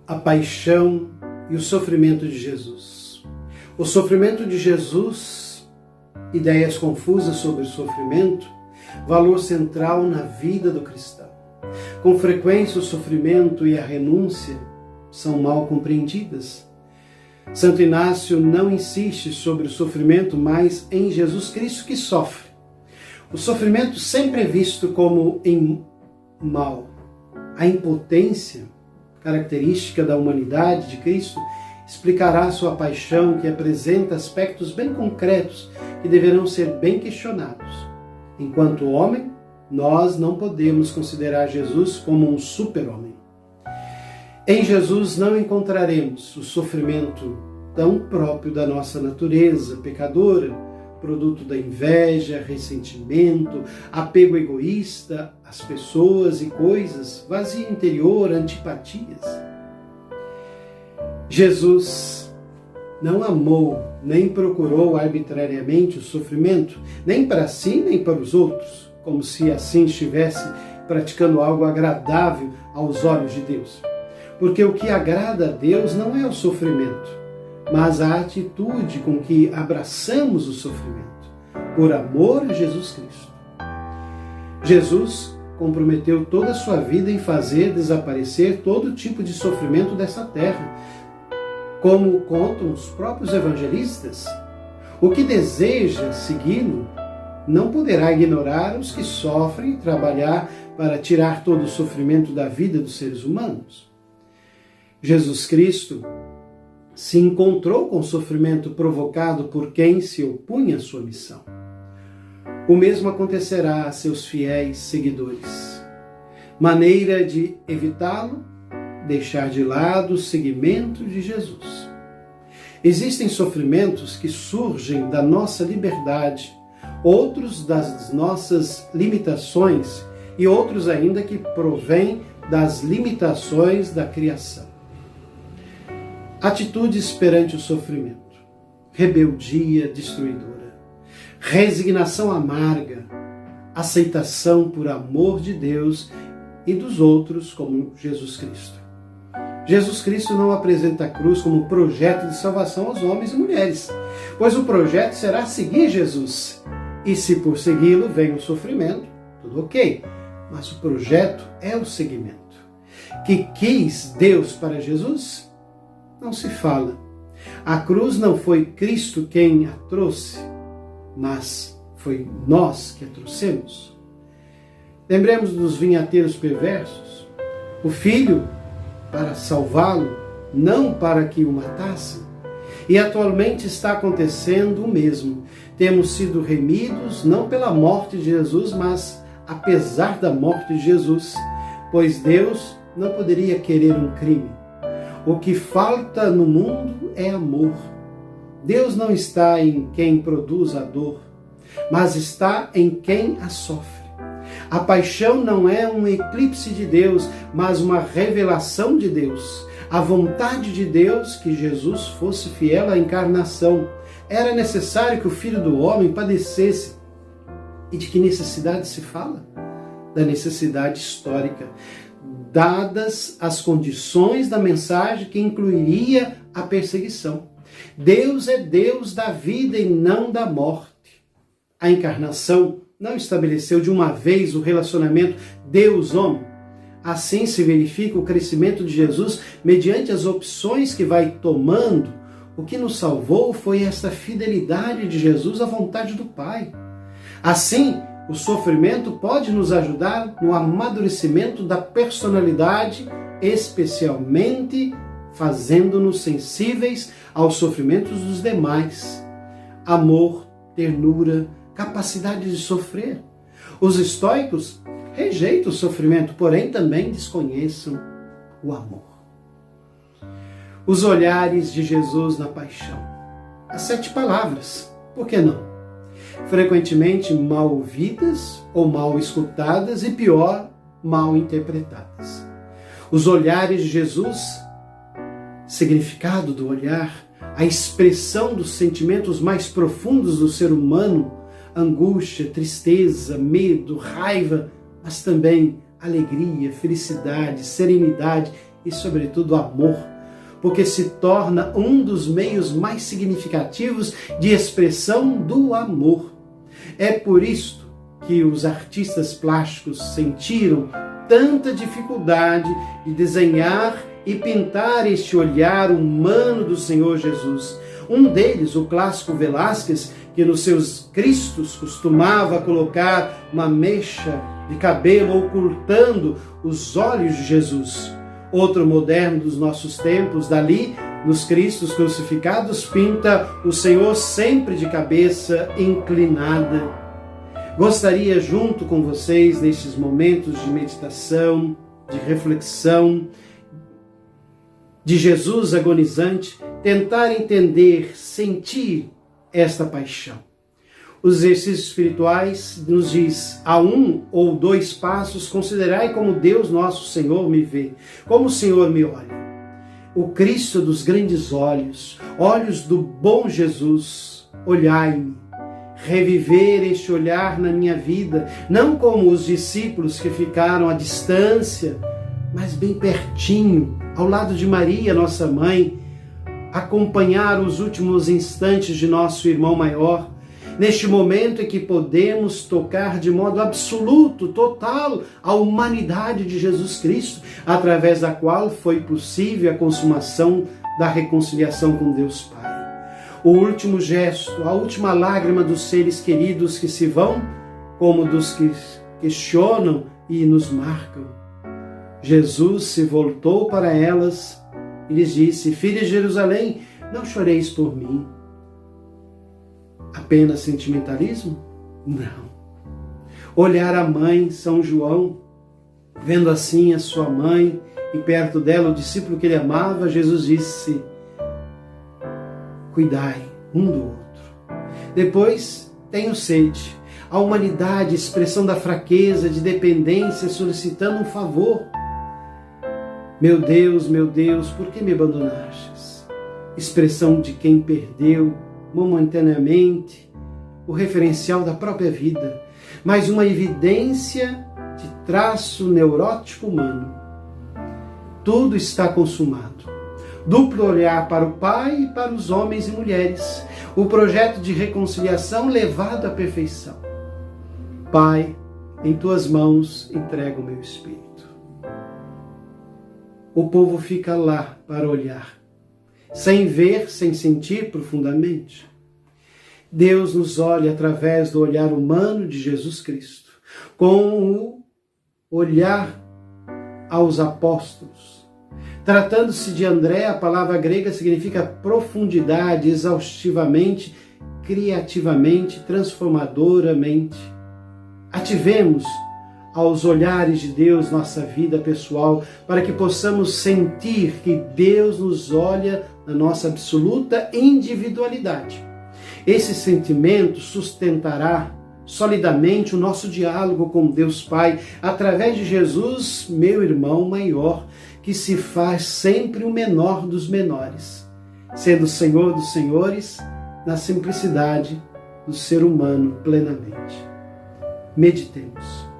a paixão e o sofrimento de Jesus. O sofrimento de Jesus, ideias confusas sobre o sofrimento, valor central na vida do cristão. Com frequência, o sofrimento e a renúncia são mal compreendidas. Santo Inácio não insiste sobre o sofrimento, mas em Jesus Cristo que sofre. O sofrimento sempre é visto como mal. A impotência, característica da humanidade de Cristo, explicará sua paixão, que apresenta aspectos bem concretos que deverão ser bem questionados. Enquanto homem, nós não podemos considerar Jesus como um super-homem. Em Jesus não encontraremos o sofrimento tão próprio da nossa natureza pecadora, produto da inveja, ressentimento, apego egoísta às pessoas e coisas, vazio interior, antipatias. Jesus não amou nem procurou arbitrariamente o sofrimento, nem para si nem para os outros, como se assim estivesse praticando algo agradável aos olhos de Deus. Porque o que agrada a Deus não é o sofrimento, mas a atitude com que abraçamos o sofrimento, por amor a Jesus Cristo. Jesus comprometeu toda a sua vida em fazer desaparecer todo tipo de sofrimento dessa terra. Como contam os próprios evangelistas, o que deseja segui-lo não poderá ignorar os que sofrem e trabalhar para tirar todo o sofrimento da vida dos seres humanos. Jesus Cristo se encontrou com o sofrimento provocado por quem se opunha à sua missão. O mesmo acontecerá a seus fiéis seguidores. Maneira de evitá-lo: deixar de lado o seguimento de Jesus. Existem sofrimentos que surgem da nossa liberdade, outros das nossas limitações e outros ainda que provêm das limitações da criação. Atitudes perante o sofrimento: rebeldia destruidora, resignação amarga, aceitação por amor de Deus e dos outros como Jesus Cristo. Jesus Cristo não apresenta a cruz como projeto de salvação aos homens e mulheres, pois o projeto será seguir Jesus. E se por segui-lo vem o sofrimento, tudo ok, mas o projeto é o seguimento. Que quis Deus para Jesus? Não se fala. A cruz não foi Cristo quem a trouxe, mas foi nós que a trouxemos. Lembremos dos vinhateiros perversos. O filho para salvá-lo, não para que o matassem. E atualmente está acontecendo o mesmo. Temos sido remidos não pela morte de Jesus, mas apesar da morte de Jesus, pois Deus não poderia querer um crime. O que falta no mundo é amor. Deus não está em quem produz a dor, mas está em quem a sofre. A paixão não é um eclipse de Deus, mas uma revelação de Deus. A vontade de Deus que Jesus fosse fiel à encarnação. Era necessário que o Filho do Homem padecesse. E de que necessidade se fala? Da necessidade histórica, dadas as condições da mensagem que incluiria a perseguição. Deus é Deus da vida e não da morte. A encarnação não estabeleceu de uma vez o relacionamento Deus-homem. Assim se verifica o crescimento de Jesus mediante as opções que vai tomando. O que nos salvou foi esta fidelidade de Jesus à vontade do Pai. Assim, o sofrimento pode nos ajudar no amadurecimento da personalidade, especialmente fazendo-nos sensíveis aos sofrimentos dos demais. Amor, ternura, capacidade de sofrer. Os estoicos rejeitam o sofrimento, porém também desconheçam o amor. Os olhares de Jesus na paixão. As 7 palavras, por que não? Frequentemente mal ouvidas ou mal escutadas e pior, mal interpretadas. Os olhares de Jesus, significado do olhar, a expressão dos sentimentos mais profundos do ser humano, angústia, tristeza, medo, raiva, mas também alegria, felicidade, serenidade e, sobretudo, amor, porque se torna um dos meios mais significativos de expressão do amor. É por isto que os artistas plásticos sentiram tanta dificuldade de desenhar e pintar este olhar humano do Senhor Jesus. Um deles, o clássico Velázquez, que nos seus Cristos costumava colocar uma mecha de cabelo ocultando os olhos de Jesus. Outro moderno dos nossos tempos, Dalí, nos Cristos crucificados, pinta o Senhor sempre de cabeça inclinada. Gostaria, junto com vocês, nestes momentos de meditação, de reflexão, de Jesus agonizante, tentar entender, sentir esta paixão. Os exercícios espirituais nos diz, a 1 ou 2 passos, considerai como Deus nosso Senhor me vê, como o Senhor me olha. O Cristo dos grandes olhos, olhos do bom Jesus, olhai-me. Reviver este olhar na minha vida, não como os discípulos que ficaram à distância, mas bem pertinho, ao lado de Maria, nossa mãe, acompanhar os últimos instantes de nosso irmão maior, neste momento em que podemos tocar de modo absoluto, total, a humanidade de Jesus Cristo, através da qual foi possível a consumação da reconciliação com Deus Pai. O último gesto, a última lágrima dos seres queridos que se vão, como dos que questionam e nos marcam. Jesus se voltou para elas e lhes disse, filhas de Jerusalém, não choreis por mim. Apenas sentimentalismo? Não. Olhar a mãe, São João, vendo assim a sua mãe e perto dela o discípulo que ele amava, Jesus disse, cuidai um do outro. Depois, tenho sede. A humanidade, expressão da fraqueza, de dependência, solicitando um favor. Meu Deus, por que me abandonastes? Expressão de quem perdeu momentaneamente o referencial da própria vida, mas uma evidência de traço neurótico humano. Tudo está consumado. Duplo olhar para o Pai e para os homens e mulheres. O projeto de reconciliação levado à perfeição. Pai, em tuas mãos entrego o meu espírito. O povo fica lá para olhar, sem ver, sem sentir profundamente. Deus nos olha através do olhar humano de Jesus Cristo, com o olhar aos apóstolos. Tratando-se de André, a palavra grega significa profundidade, exaustivamente, criativamente, transformadoramente. Ativemos aos olhares de Deus nossa vida pessoal, para que possamos sentir que Deus nos olha na nossa absoluta individualidade. Esse sentimento sustentará solidamente o nosso diálogo com Deus Pai, através de Jesus, meu irmão maior, que se faz sempre o menor dos menores, sendo o Senhor dos senhores, na simplicidade do ser humano plenamente. Meditemos.